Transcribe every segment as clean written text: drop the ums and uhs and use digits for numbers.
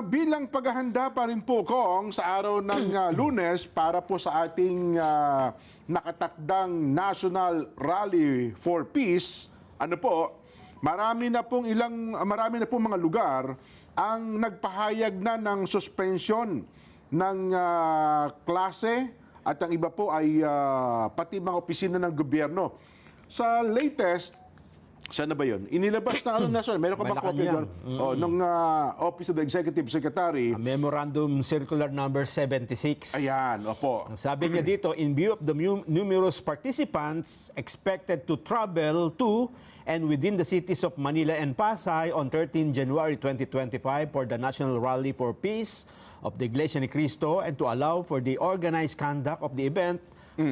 Bilang paghahanda pa rin po, Kong, sa araw ng Lunes para po sa ating nakatakdang National Rally for Peace, marami na pong mga lugar ang nagpahayag na ng suspension ng klase at ang iba po ay pati mga opisina ng gobyerno. Sa latest, saan na ba yun? Inilabas na national. Meron ka ba kopya doon? Ng Office of the Executive Secretary. Memorandum Circular Number 76. Ayan, opo. Ang sabi niya dito, in view of the numerous participants expected to travel to and within the cities of Manila and Pasay on 13 January 2025 for the National Rally for Peace of the Iglesia ni Cristo and to allow for the organized conduct of the event,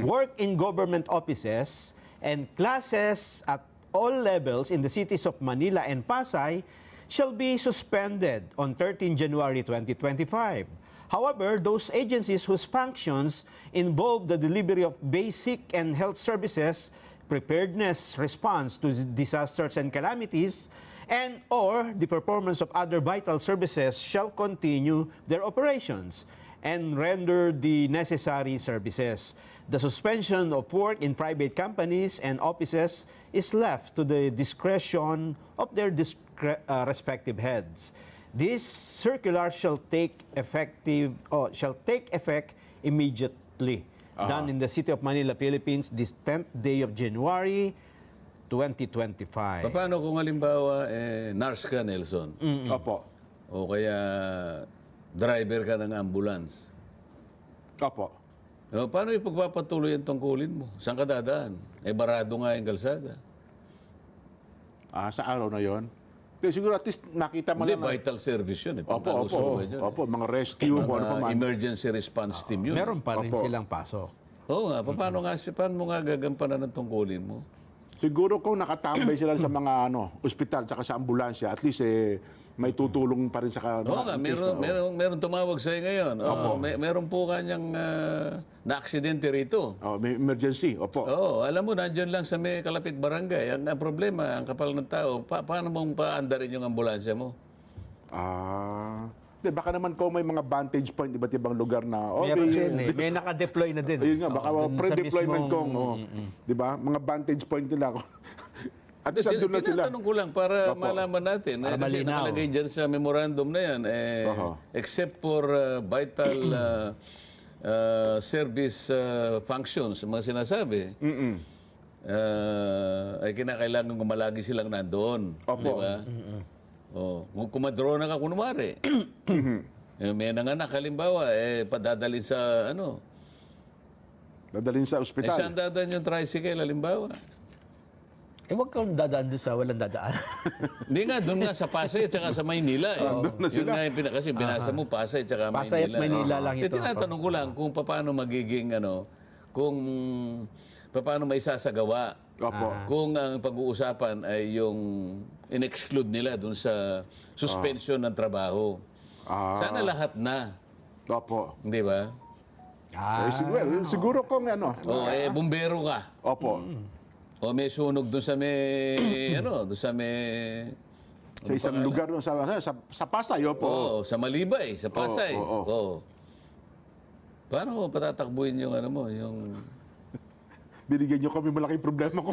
work in government offices and classes at all levels in the cities of Manila and Pasay shall be suspended on 13 January 2025. However, those agencies whose functions involve the delivery of basic and health services, preparedness, response to disasters and calamities, and or the performance of other vital services shall continue their operations and render the necessary services. The suspension of work in private companies and offices is left to the discretion of their respective heads. This circular shall take effect immediately. Done in the city of Manila, Philippines, this 10th day of January 2025. Paano kung halimbawa nurse ka, Nelson? Opo. O kaya driver ka ng ambulance? Opo. O, paano ipagpapatuloy ang tungkulin mo? Saan ka dadaan? Barado nga yung kalsada. Sa araw na yon. Siguro at least nakita mo Hindi, lang. vital service yun. Opo, mga rescue, Emergency response team yun. Meron pa rin silang pasok. Oo nga, paano mo nga gagampanan ng tungkulin mo? Siguro kung nakatambay sila sa mga ospital tsaka sa ambulansya, at least may tutulong pa rin sa Oo nga, meron tumawag sa'yo ngayon. Meron po kanyang na-aksidente rito. May emergency, opo. Oo, alam mo, nandiyan lang sa may kalapit barangay. Ang problema, ang kapal ng tao, paano mong paandarin yung ambulansya mo? Baka naman kung may mga vantage point, iba't ibang lugar na, may naka-deploy na din. Ayun nga, baka pre-deployment di ba? Mga vantage point nila. At least andun na sila. Tinatanong ko lang para malaman natin. Kasi nakalagay dyan sa memorandum na yan, except for vital service functions, mga sinasabi, ay kinakailangan gumalagi silang nandoon. Di ba? Kung kumadrona ka, kunwari, may nanganak, halimbawa, padadalhin sa, dadalhin sa ospital. Saan dadaan yung tricycle, halimbawa? Huwag kang dadaan doon sa walang dadaan. Hindi nga, doon nga sa Pasay at saka sa Maynila. Doon na sila. Kasi binasa mo Pasay at saka Maynila. Pasay at Maynila lang ito. Tinatanong ko lang kung paano magiging, kung paano may sasagawa. Kung ang pag-uusapan ay yung in-exclude nila doon sa suspension ng trabaho. Sana lahat na. Opo. Hindi ba? Siguro kung bumbero ka. Opo. O may sunog doon sa may, doon sa may... Sa isang lugar doon sa Pasay, opo. Oo, sa Malibay, sa Pasay. Oo. Paano mo patatakbuhin yung yung... Binigyan niyo kami malaking problema ko.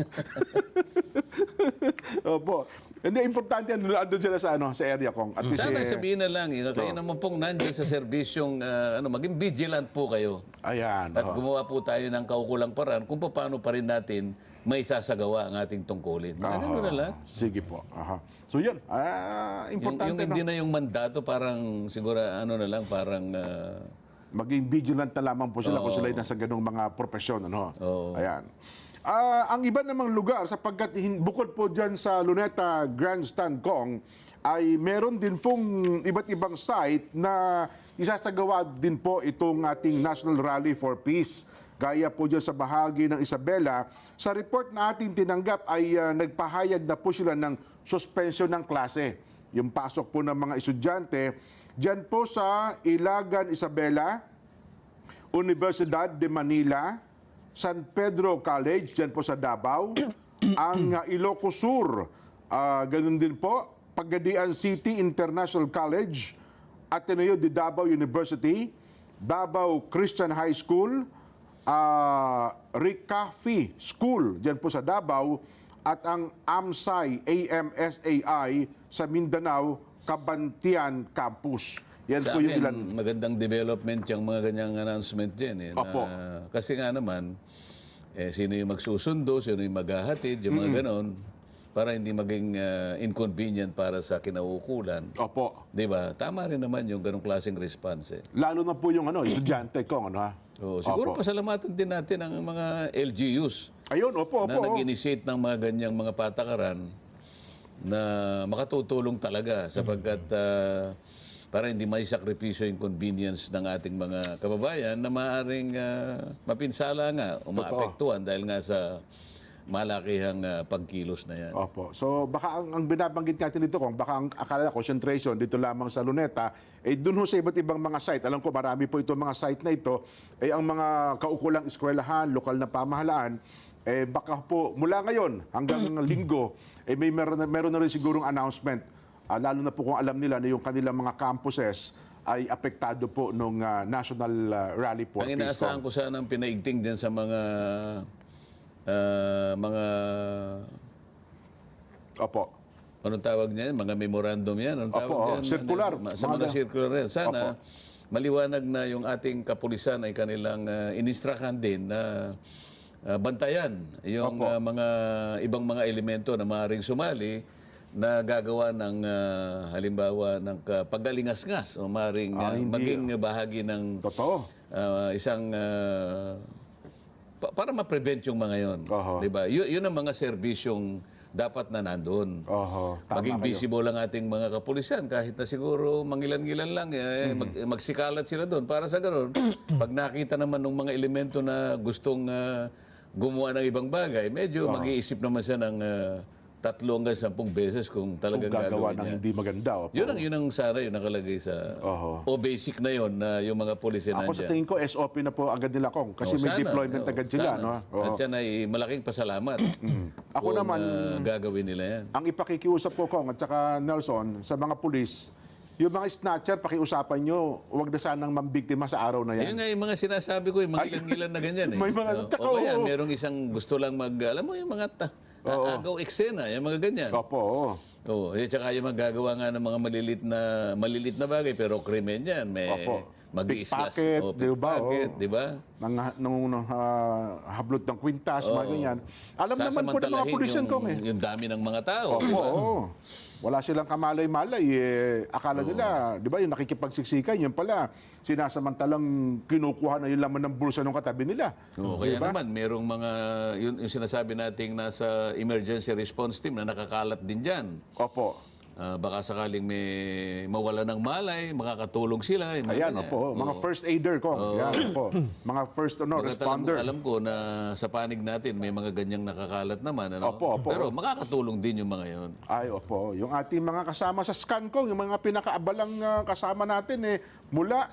Opo. Hindi, importante andun sila sa area kong. At least, sana sabihin na lang, kayo naman pong nandiyan sa serbisyong, maging vigilant po kayo. Ayan. At gumawa po tayo ng kaukulang paraan kung paano pa rin natin may sasagawa ang ating tungkulin. Ganun na lang. Sige po. So yun, importante. Yung hindi na yung mandato, parang siguro, parang... maging vigilant na lamang po sila kung sila nasa ganung mga profesyon. Ayan. Ang iba namang lugar, sapagkat bukod po dyan sa Luneta Grandstand, Kong, ay meron din pong iba't ibang site na isasagawa din po itong ating National Rally for Peace. Gaya po dyan sa bahagi ng Isabela, sa report na ating tinanggap ay nagpahayag na po sila ng suspension ng klase. Yung pasok po ng mga estudyante, dyan po sa Ilagan, Isabela, Universidad de Manila, San Pedro College, dyan po sa Davao, ang Ilocos Sur, ganun din po, Pagadian City International College, Ateneo de Davao University, Davao Christian High School, Ricafi School dyan po sa Davao, at ang AMSAI, AMSAI sa Mindanao, Cabantian Campus. Yan Sa po yung akin, ilan. magandang development yung mga ganyang announcement dyan. Eh, Opo. kasi nga naman, sino yung magsusundo, sino yung maghahatid, yung mga ganon, para hindi maging inconvenient para sa kinauukulan. Opo. Di ba? Tama rin naman yung ganong klaseng response. Eh. Lalo na po yung estudyante ko, ano ha? Siguro Opo. pasalamatan din natin ang mga LGUs Ayun, opo, na opo. nag-initiate ng mga ganyang mga patakaran na makatutulong talaga sapagkat para hindi may sakripisyo yung convenience ng ating mga kababayan na maaaring mapinsala nga o maapektuhan dahil nga sa malakihang pagkilos na yan. Opo. So baka ang binabanggit natin dito, kung baka ang akala concentration dito lamang sa Luneta, dun ho sa iba't ibang mga site, alam ko marami po itong mga site na ito, ang mga kaukulang eskwelahan, lokal na pamahalaan, baka po mula ngayon hanggang linggo, meron na rin sigurong announcement, lalo na po kung alam nila na yung kanilang mga campuses ay apektado po nung National Rally for Ang Peace. inaasahan ko sana ang pinaigting din sa mga Opo. anong tawag niyan? Mga memorandum yan? Anong tawag Opo, yan? circular. Sa mga circular yan. Sana Opo. maliwanag na yung ating kapulisan ay kanilang inistrakan din na bantayan yung mga ibang mga elemento na maaaring sumali na gagawa ng halimbawa ng paggalingas-ngas o maaaring maging bahagi ng Totoo. isang para ma-prevent yung mga yon. Di ba? Yun ang mga serbisyong dapat na nandun. Oho. Tama Maging kayo. visible ang ating mga kapulisan kahit na siguro mangilan-gilan lang magsikalat sila doon para sa ganoon pag nakita naman ng mga elemento na gustong gumawa ng ibang bagay medyo mag-iisip naman siya ng 3 hanggang 10 beses kung talagang Gagawa gagawin ng niya. hindi maganda. Opo. Yun ang sana yung nakalagay sa o basic na yon na yung mga pulis Ako sa nandiyan. tingin ko, SOP na po agad nila kong. Kasi may Sana. deployment agad sila. Sana. No? Oo. At yan ay malaking pasalamat. Ako kung, naman, gagawin nila yan. ang ipakikiusap ko, Kong, at saka Nelson, sa mga pulis, yung mga snatcher, pakiusapan nyo, huwag na sanang mambiktima sa araw na yan. Yun nga yung mga sinasabi ko, yung mangilan-gilan na ganyan. Eh. May mga- tsaka, o kaya, oo. merong isang gusto lang alam mo yung mga agaw eksena, yung mga ganyan. Opo, oo. Oo, tsaka yung magagawa nga ng mga malilit na bagay, pero krimen yan. May Opo. mag-iislas. Pickpocket, O, di ba? pickpocket, Oo. di ba? Nung hablot ng kwintas, mga ganyan. Alam naman po ng mga Sasamantalahin pulisan, Kong, yung dami ng mga tao. di Opo, ba? oo. Wala silang kamalay-malay. Akala nila, di ba, yung nakikipagsiksikan, yun pala, sinasamantalang kinukuha na yung laman ng bulsa ng katabi nila. Oo, kaya naman, merong mga, yung sinasabi nating nasa emergency response team na nakakalat din dyan. Opo. Baka sakaling may mawala ng malay, makakatulong sila. yung mga Ayan, ganyan. opo. Mga first aider ko. Yan, opo. Mga first responder. Alam ko na sa panig natin may mga ganyang nakakalat naman. Ano? Opo, opo. Pero makakatulong din yung mga yon. Ay, opo. Yung ating mga kasama sa ScanCong, yung mga pinakaabalang kasama natin,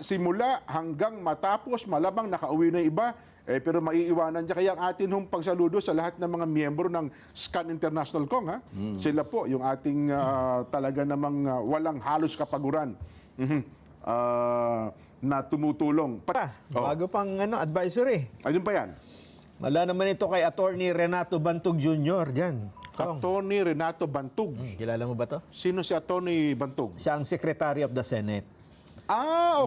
simula hanggang matapos, malamang nakauwi na yung iba. Pero maiiwanan dyan. Kaya ang atin hong pagsaludo sa lahat ng mga miyembro ng Scan International Kong. Ha? Sila po, yung ating talaga namang walang halos kapaguran na tumutulong. Bago pang advisory. Ayun pa yan? Wala naman ito kay Attorney Renato Bantug Jr. dyan. Kong, Attorney Renato Bantug. kilala mo ba to? Sino si Attorney Bantug? Siya ang Secretary of the Senate.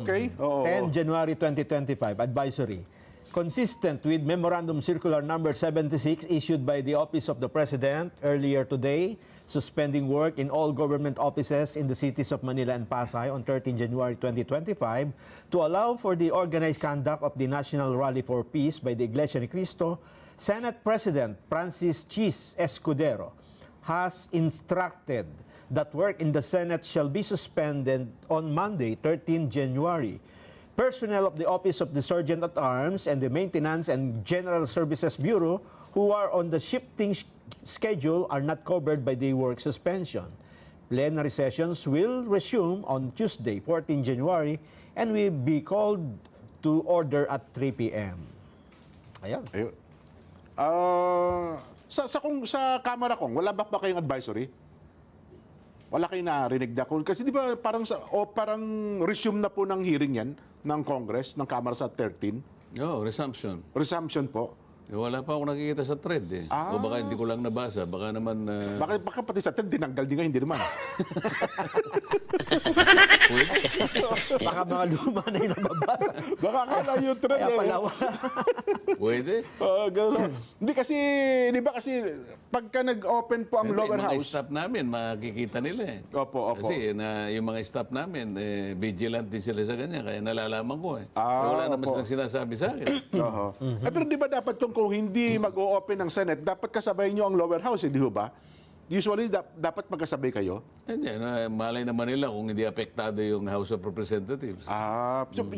Okay. Oo. 10 January 2025, advisory. Consistent with Memorandum Circular Number 76 issued by the Office of the President earlier today, suspending work in all government offices in the cities of Manila and Pasay on 13 January 2025 to allow for the organized conduct of the National Rally for Peace by the Iglesia ni Cristo, Senate President Francis Chis Escudero has instructed that work in the Senate shall be suspended on Monday, 13 January. Personnel of the Office of the Sergeant at Arms and the Maintenance and General Services Bureau who are on the shifting schedule are not covered by the work suspension. Plenary sessions will resume on Tuesday, 14 January and will be called to order at 3 p.m. Ayan. Ayun. Sa Kamara Kong, wala ba kayong advisory? Wala kayo narinig na kung kasi di ba parang parang resume na po ng hearing yan ng Congress, ng Kamara sa 13. Resumption. Resumption po. Wala pa ako nakikita sa thread eh. O baka hindi ko lang nabasa. Baka naman... Baka pati sa thread, tinanggal din nga, hindi naman. Baka mga luma na yung nababasa. Baka akala yung thread Kaya pala Pwede. gano'n. Hindi kasi, di ba kasi, pagka nag-open po ang lower Mga house. staff namin, makikita nila eh. Opo. Kasi yung mga staff namin, vigilant din sila sa ganyan. Kaya nalalaman ko eh. Wala naman silang sinasabi sa akin. Pero di ba dapat kung hindi mag-o-open ng Senate, dapat kasabay nyo ang lower house, hindi ba? Usually, dapat magkasabay kayo? Hindi, malay naman nila kung hindi apektado yung House of Representatives.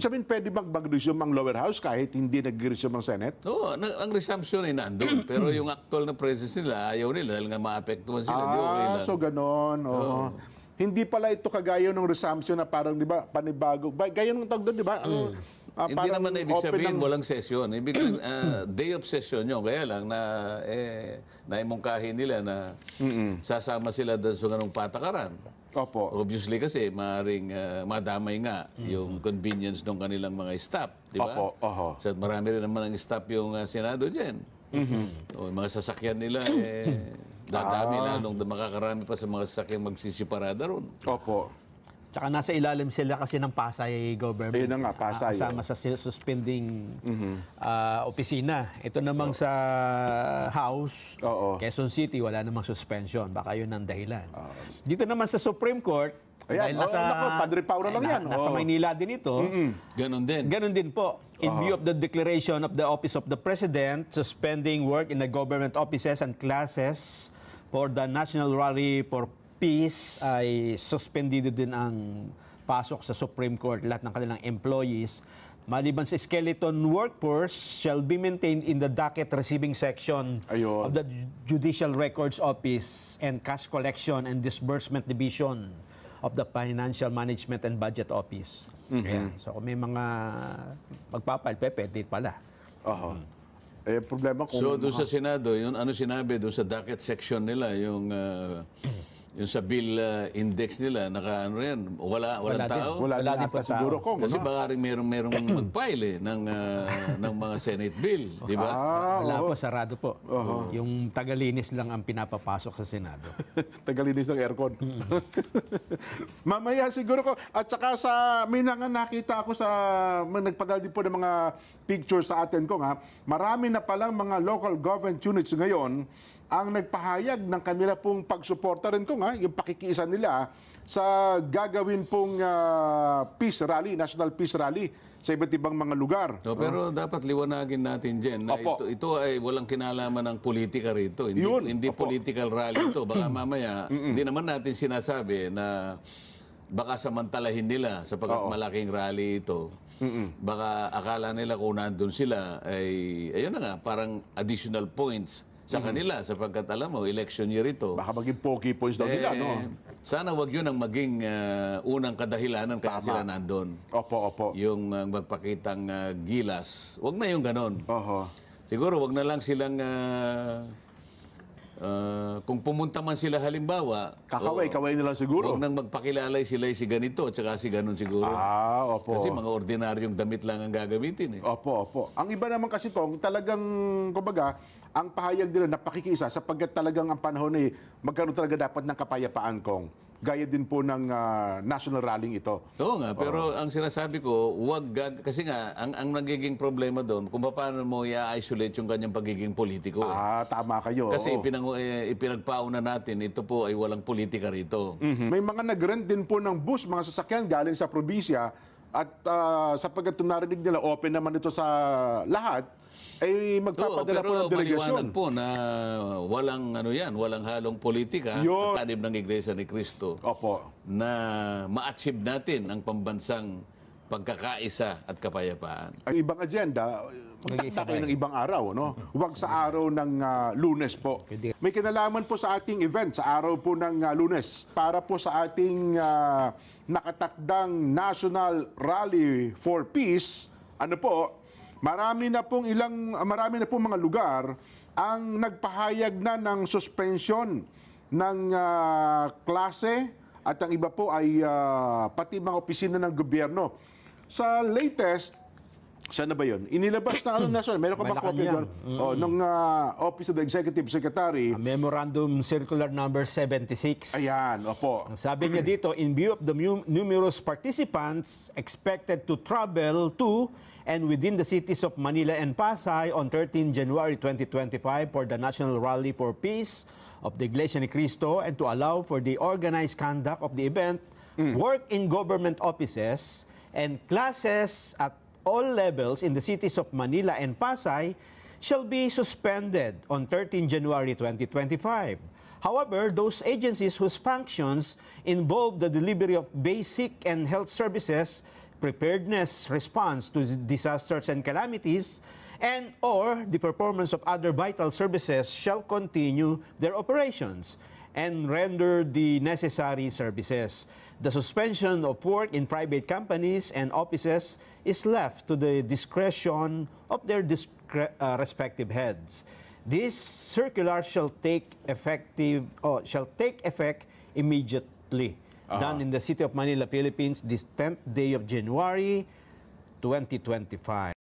Sabihin, pwede bang mag-resume ang lower house kahit hindi nag-resume ang Senate? Oo, ang resumption ay nandun. Pero yung actual na presence nila, ayaw nila dahil nga maapektuhan sila. Di okay lang. So ganon. Hindi pala ito kagaya ng resumption na parang, di ba, panibago. Gaya ng tawag doon, di ba? Hindi naman na ibig sabihin walang session. Ibig day of session yun. Kaya lang na naimungkahin nila na sasama sila doon sa ganung patakaran. Opo. Obviously kasi maaaring madamay nga yung convenience ng kanilang mga staff. Di ba? Opo. So, marami rin naman ang staff yung Senado dyan. O, yung mga sasakyan nila dadami lalong makakarami pa sa mga sasakyan magsisiparada ron. Opo. Tsaka nasa ilalim sila kasi ng Pasay government. Ayun na nga, Pasay. Kasama sa suspending opisina. Ito namang sa House, Quezon City, wala namang suspension. Baka yun ang dahilan. Dito naman sa Supreme Court, ayan, Padre Paura lang yan. Nasa Maynila din ito. Ganon din. Ganon din po. In view of the declaration of the Office of the President, suspending work in the government offices and classes for the National Rally for Peace, ay suspendido din ang pasok sa Supreme Court. Lahat ng kanilang employees, maliban sa skeleton workforce, shall be maintained in the docket receiving section of the Judicial Records Office and Cash Collection and Disbursement Division of the Financial Management and Budget Office. Ayan. So kung may mga magpapile, pwede pala. Problema kung... So doon sa Senado, yun ano sinabi doon sa docket section nila, yung sa bill index nila, walang tao. Wala din pa siguro kung. Kasi baka rin merong mag-file ng mga Senate bill, di ba? Wala po, sarado po. Yung tagalinis lang ang pinapapasok sa Senado. Tagalinis ng aircon. Mamaya siguro ko. At saka may nakita ako nagpadala din po ng mga pictures sa atin ko marami na palang mga local government units ngayon ang nagpahayag ng kanila pong pagsuporta rin yung pakikiisa nila sa gagawin pong peace rally, national peace rally sa iba't ibang mga lugar. Pero dapat liwanagin natin dyan na ito ay walang kinalaman ng politika rito. Hindi political rally ito. Baka mamaya, hindi naman natin sinasabi na baka samantalahin nila sapagkat malaking rally ito. Baka akala nila kung nandun sila ay, ayun na nga, parang additional points sa kanila sapagkat alam mo, election year ito. Baka maging pokey points daw nila, no? Sana wag yun ang maging unang kadahilanan kaya sila nandun. Opo. Yung magpakitang gilas. Wag na yung ganon. Siguro wag na lang silang kung pumunta man sila halimbawa, kaway nila siguro. Wag nang magpakilalay sila si ganito at saka si ganon siguro. Opo. Kasi mga ordinaryong damit lang ang gagamitin. Opo. Ang iba naman kasi talagang, kumbaga, ang pahayag nila na pakikisa sapagkat talagang ang panahon ay magkaroon talaga dapat ng kapayapaan gaya din po ng national rallying ito. Oo nga, pero ang sinasabi ko, kasi nga, ang nagiging problema doon, kung paano mo i-isolate yung kanyang pagiging politiko. Tama kayo. Kasi ipinagpauna natin, ito po ay walang politika rito. May mga nag-rent din po ng bus, mga sasakyan galing sa probinsya at sapagkat narinig nila, open naman ito sa lahat, ay magpapadala po ng delegasyon. Pero maliwanag po na walang halong politika, ang tanim ng Iglesia ni Cristo. Na ma-achieve natin ang pambansang pagkakaisa at kapayapaan. Ang ibang agenda, magtakda kayo ng ibang araw, no? Huwag sa araw ng Lunes po. May kinalaman po sa ating event, sa araw po ng Lunes, para po sa ating nakatakdang National Rally for Peace, marami na pong mga lugar ang nagpahayag na ng suspension ng klase at ang iba po ay pati mga opisina ng gobyerno. Sa latest, saan na ba yun? Inilabas na national, meron ka ba copy doon? Ng Office of the Executive Secretary. Memorandum Circular Number 76. Ayan, opo. Ang sabi niya dito, in view of the numerous participants expected to travel to and within the cities of Manila and Pasay on 13 January 2025 for the National Rally for Peace of the Iglesia ni Cristo, and to allow for the organized conduct of the event, work in government offices and classes at all levels in the cities of Manila and Pasay shall be suspended on 13 January 2025. However, those agencies whose functions involve the delivery of basic and health services, preparedness, response to disasters and calamities, and or the performance of other vital services shall continue their operations and render the necessary services. The suspension of work in private companies and offices is left to the discretion of their respective heads. This circular shall take effect immediately. Done in the city of Manila, Philippines, this 10th day of January 2025.